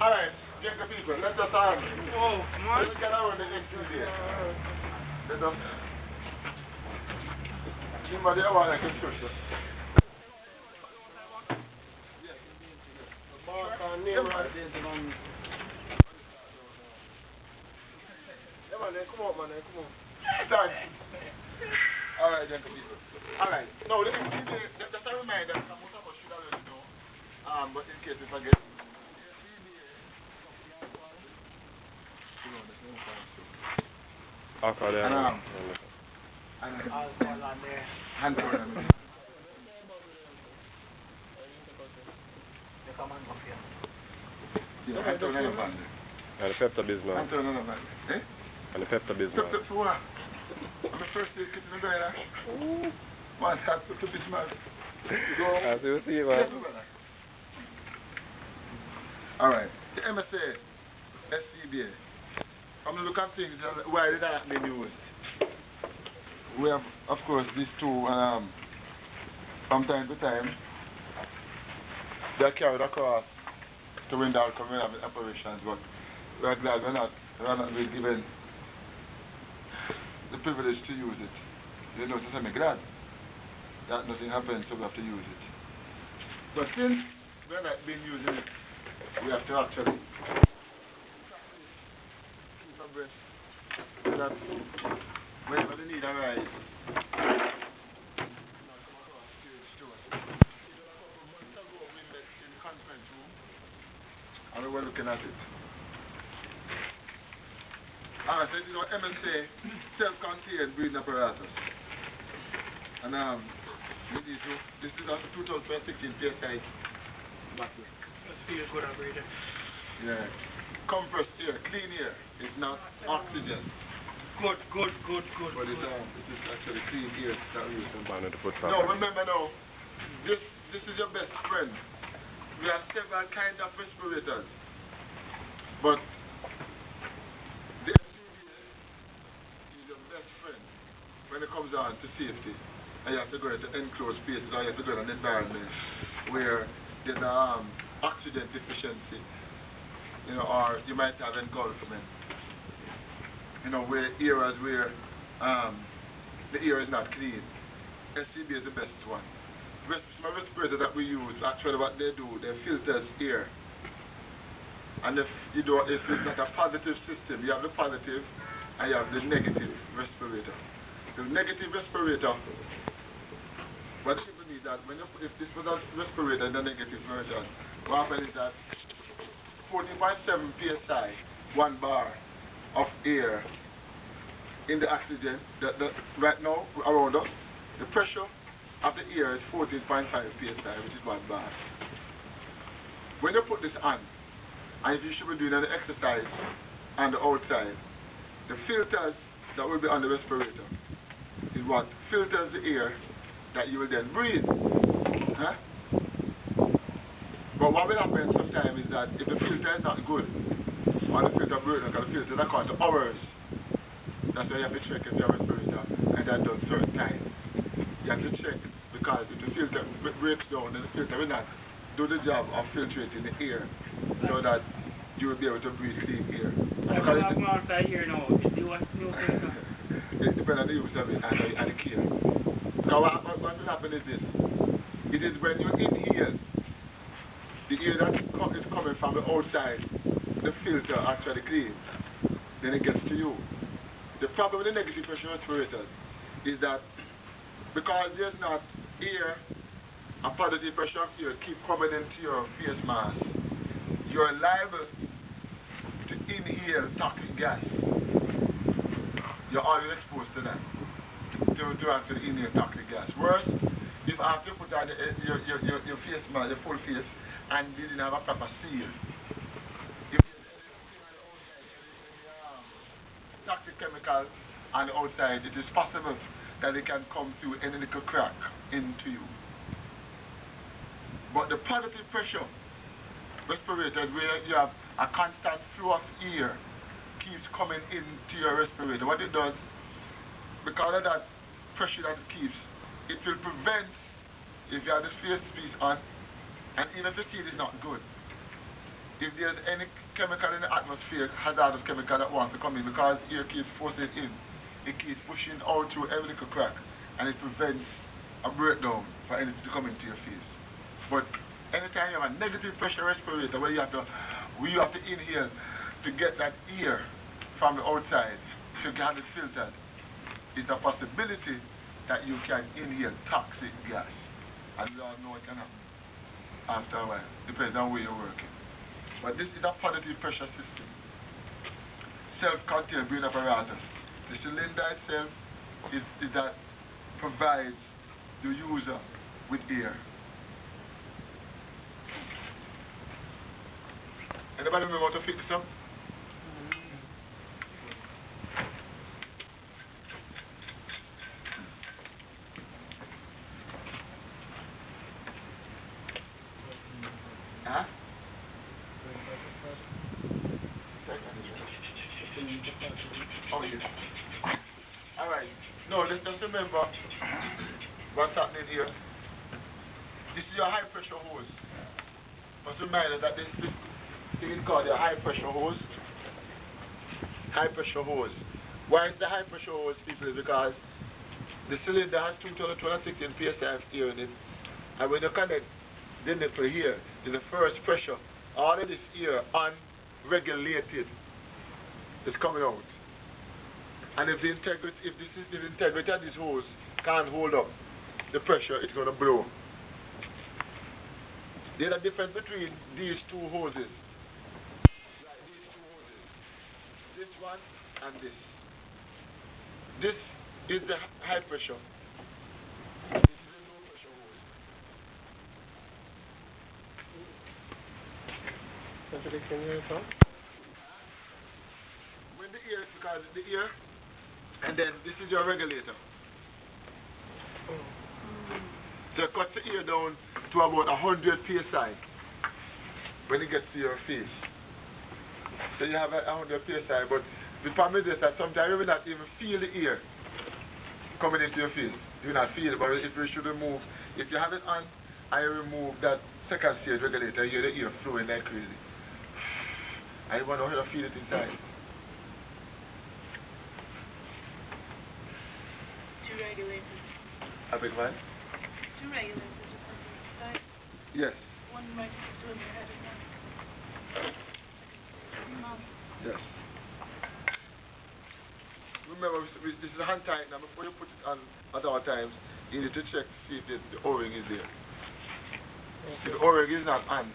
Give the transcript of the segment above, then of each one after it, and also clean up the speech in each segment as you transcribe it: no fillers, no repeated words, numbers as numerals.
Alright, get the people. Let us Oh, man. let's get around the SCBA. Let us. Anybody ever want to get structure? Yes. The boss and name right there, man. Yeah, man, come on, man, come on. Thanks. Alright, then, people. Alright, now, just a reminder, most of us should already know, but in case we forget. Alcohol there. And Alcohol on there. hand on them. You come and go here. Yeah, hand on them, man. And the pepper business. Hand on them, man. Eh? And the pepper business. Pepper for what? I'm the first day kitten in the brother. One hat to this man. Go. As you see, man. Alright, the MSA, SCBA. I'm going to look at things, why did that be used? We have, of course, these two, from time to time, they are carried across to Windall community operations, but we are glad we're not really given the privilege to use it. You know, I'm glad that nothing happens, so we have to use it. But since we're not been using it, we have to actually keep abreast so that whenever the need arises, and we were looking at it. I said, you know, MSA, self-contained breeding apparatus. And this is a 2016 PSI bottle. Let's feel good on breathing. Yeah. Compressed air, clean air. It's not oxygen. Good. But it is actually clean air that we use. No, remember now, this is your best friend. We have several kinds of respirators. But the SCBA is your best friend when it comes down to safety. And you have to go into enclosed spaces, or you have to go in an environment where there's oxygen deficiency, you know, or you might have engulfment, you know, where areas where the air is not clean. SCBA is the best one. Some respirators that we use, actually what they do, they filters air. And if it's not a positive system, you have the positive and you have the negative respirator. The negative respirator, what people need that when if this was a respirator in the negative version, what happens is that 14.7 psi, 1 bar of air in the oxygen, right now around us, the pressure of the air is 14.5 psi, which is 1 bar. When you put this on, and if you should be doing an exercise on the outside, the filters that will be on the respirator is what filters the air that you will then breathe. Huh? But what will happen sometimes is that if the filter is not good, or the filter breaks, because the filter is according to hours, that's why you have to check if your respirator and that done certain time. You have to check because if the filter breaks down, then the filter will not do the job of filtrating the air so that you will be able to breathe clean air. What do you have outside here now? Is it what new filter? It depends on the use of it and the care. Now what will happen is this. It is when you inhale, the air that is coming from the outside, the filter actually cleans. Then it gets to you. The problem with the negative pressure respirators is that because there's not air, a positive pressure of air keep coming into your face mask, you're liable to inhale toxic gas. You're always exposed to that, to actually inhale toxic gas. Worse, if after you put on your face mask, your full face, and you didn't have a proper seal, if there's any toxic chemical on the outside, it is possible that it can come through any little crack into you. But the positive pressure respirators, where you have a constant flow of air keeps coming into your respirator, what it does, because of that pressure that it keeps, it will prevent, if you have the face piece on, and even if the seal is not good, if there's any chemical in the atmosphere, hazardous chemical that wants to come in, because air keeps forcing it in, it keeps pushing out through every little crack, and it prevents a breakdown for anything to come into your face. But anytime you have a negative pressure respirator where you have to inhale to get that air from the outside, to get it filtered, it's a possibility that you can inhale toxic gas. And we all know it can happen after a while, depends on where you're working. But this is a positive pressure system. Self-contained breathing apparatus. The cylinder itself is that provides the user with air. Anybody remember how to fix them? Huh? Oh, yes. Alright. No, let's just remember what's happening here. This is your high pressure hose. Must remind us that this thing is called a high pressure hose. High pressure hose. Why is the high pressure hose, people? Because the cylinder has 216 psi of air in it. And when you connect the nipple here to the first pressure, all of this air unregulated is coming out. And if the integrity of this hose can't hold up the pressure, it's going to blow. There's a difference between these two hoses. Like these two hoses. This one and this. This is the high pressure. This is the low pressure hose. When the air, because the air, and then this is your regulator. So it cuts the air down to about 100 psi when it gets to your face. So you have 100 psi, but the problem is that sometimes you will not even feel the air coming into your face. You will not feel it, but if you should remove, if you have it on and you remove that second stage regulator, you hear the air flowing like crazy. And you want to feel it inside. Two regulators. A big man? Two regulators just on the side. Yes. One right next to your head and one. Yes. Remember, this is a hand tight now. Before you put it on at all times, you need to check to see if the O-ring is there. Okay. If the O-ring is not on,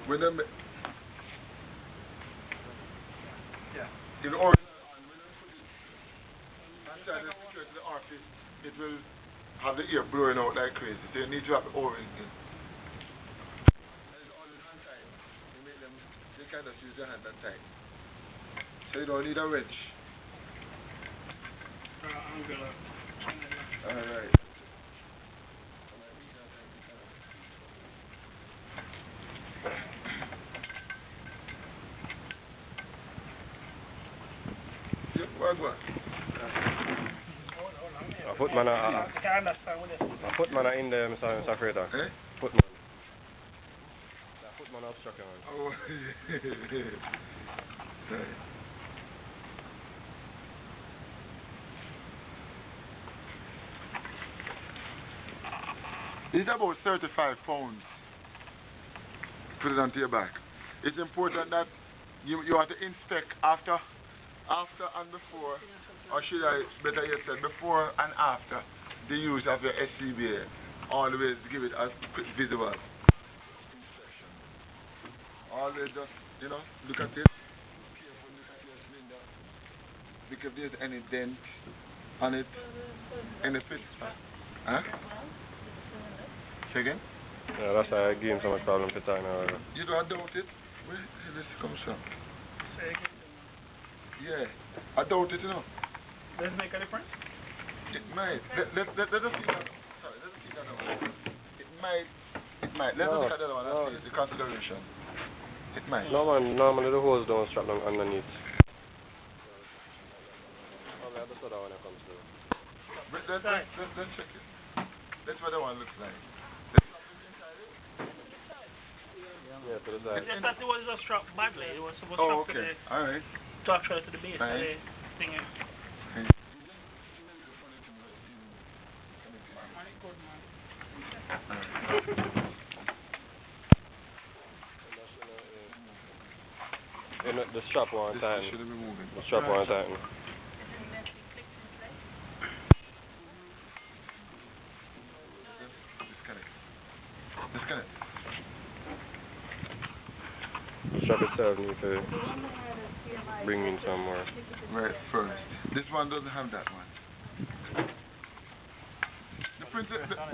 when the if the O-ring is not on, when you put it inside the secure to the office, it will have the air blowing out like crazy. So you need to have the O-ring in. And it's always hand tight. You make them, they kind of use their hand that tight. So you don't need a wrench. Alright. A footman in the Mr. Freighter. Eh? Footman. The footman obstruction. Oh. It's about 35 pounds. Put it onto your back. It's important that you have to inspect after and before, or should I better yet said before and after the use of your SCBA. Always give it a quick visual inspection. Always just, look at it. Careful, look at your cylinder. Look if there's any dent on it, any fit. Huh? Say again? Yeah, that's why I give him so much problem for time. You don't doubt it? Where did this come from? Yeah, I doubt it, Does it make a difference? It might. Let us see that. Sorry, let us see that one. It might. Let us look at the other one and see the consideration. It might. Normally the hose don't strap down underneath. Only at the soda when it comes to it. Let's check it. That's what the one looks like. Let's drop it inside it. Yeah, to the side. Just that it was just struck badly. It was supposed Oh, to struck okay. Alright. to actually to the base of the thing. And the strap won't This tighten. shouldn't be moving. The strap won't tighten. Is it meant to be clicked in place? Disconnect. Disconnect. The strap itself needs to bring in some more. Right first. This one doesn't have that one.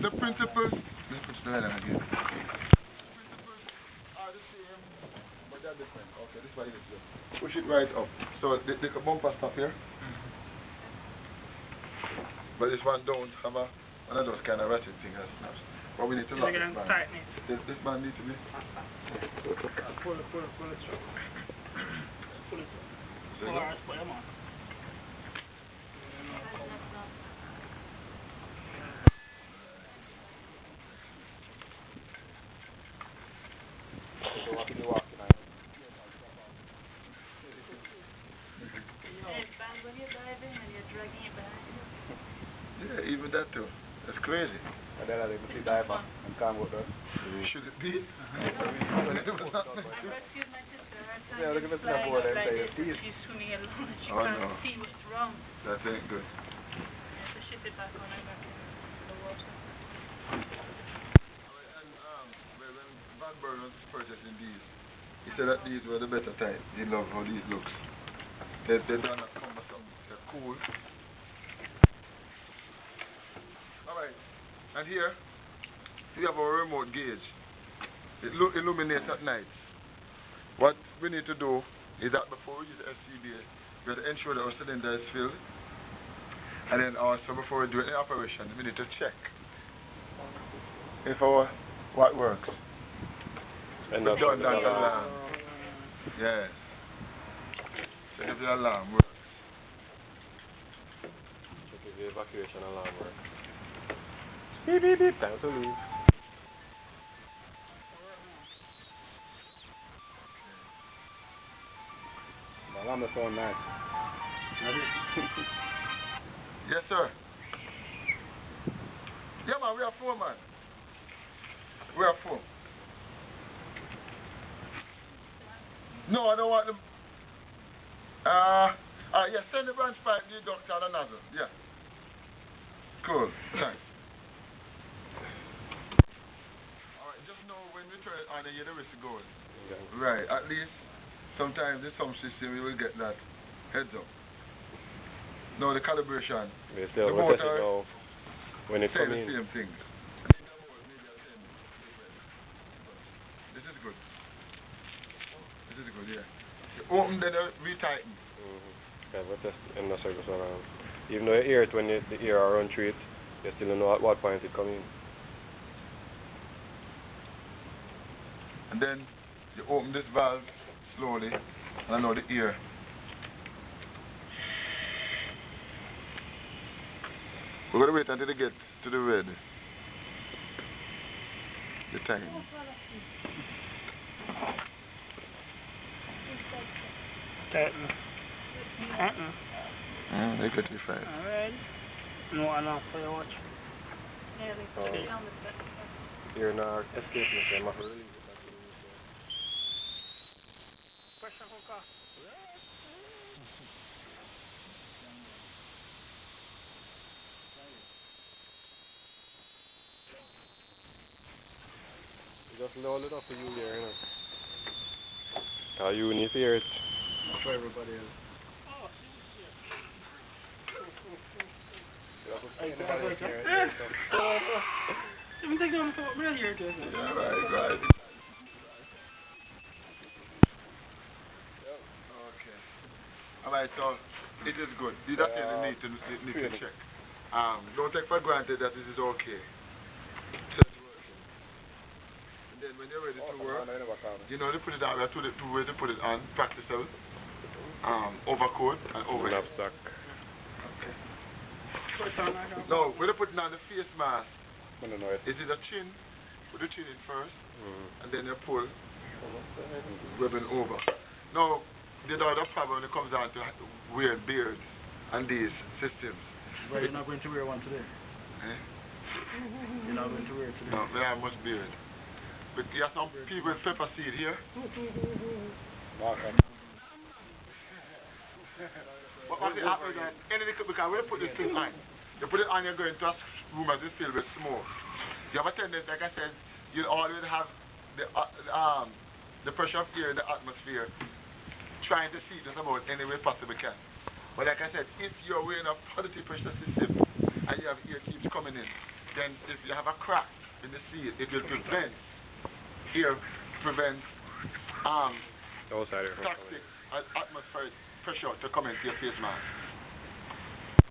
The principles. Let's push the line again. The principles are the same, but they're different. Okay, this one is here. Push it right up. So the bumper stop here. But this one don't have one of those kind of ratchet things that snaps. But we need to lock this band. This band needs to be. Pull it strong. Pull it strong. Alright, put them on. When you're diving and you're dragging it behind you. Yeah, even that too. That's crazy. And then I see diver and come with us. Should it be? I rescued my sister. Yeah, look at the snowboard and say, She's swimming alone and she Oh, can't no. see what's wrong. That ain't good. I have to shift it back when I'm back in the water. And when Van Burn was purchasing these, he said that these were the better type. He loved how these looks. They're not cumbersome. They're cool. Alright. And here, we have our remote gauge. It illuminates at night. What we need to do is that before we use the SCBA, we have to ensure that our cylinder is filled. And then also before we do any operation, we need to check if what works. And The that's redundant alarm. Yes. So if the alarm works. check if the evacuation alarm works. Beep beep beep. Time to leave. The alarm is so nice. Yes, sir. Yeah, man, we are four, man. We are four. No, I don't want them. Yeah, send the branch pipe, the doctor, and the nozzle. Yeah. Cool. Thanks. Alright, just know when we turn it on, you hear the whistle going. Okay. Right, at least sometimes in some system you will get that heads up. No, the calibration. We still The we'll test it motor now when it say comes the in. same thing. This is good. This is good, yeah. You open, then retighten. Okay, we'll test in the circles around. Even though you hear it when the air are run through it, you still don't know at what point it comes in. And then you open this valve slowly and allow the air. We're going to wait until they get to the red. The time. Tighten. They get you fine. Alright. No, enough for your watch. Yeah, they put it down the back. You're not escaping it, I'm not release it. Pressure hooker. Just load it up for you here, you know. You need to hear it. For everybody else. Let me take down the real here, too. Yeah, right. Okay. Alright, so it is good. That's it you need to check. Don't take for granted that this is okay. Just working. And then when you're ready to work, you know they put it on. We have two ways to put it on. Practical, overcoat and overhead. Knapsack. Okay. No, we're putting on the face mask. I don't know it. Is it a chin? Put the chin in first, and then you pull, rubbing over. Now, the other problem when it comes down to wearing beards and these systems. But you're not going to wear one today? Eh? You're not going to wear it today? No, we have much beard. But you have some people with pepper seed here. What the happen is that because when you put this thing on, you put it on, you're going to a room as it's filled with smoke. You have a tendency, like I said, you'll always have the pressure of air in the atmosphere trying to see just about any way possible can. But like I said, if you're wearing a positive pressure system and you have air keeps coming in, then if you have a crack in the seal, it will prevent toxic atmospheric pressure to come into your face mask.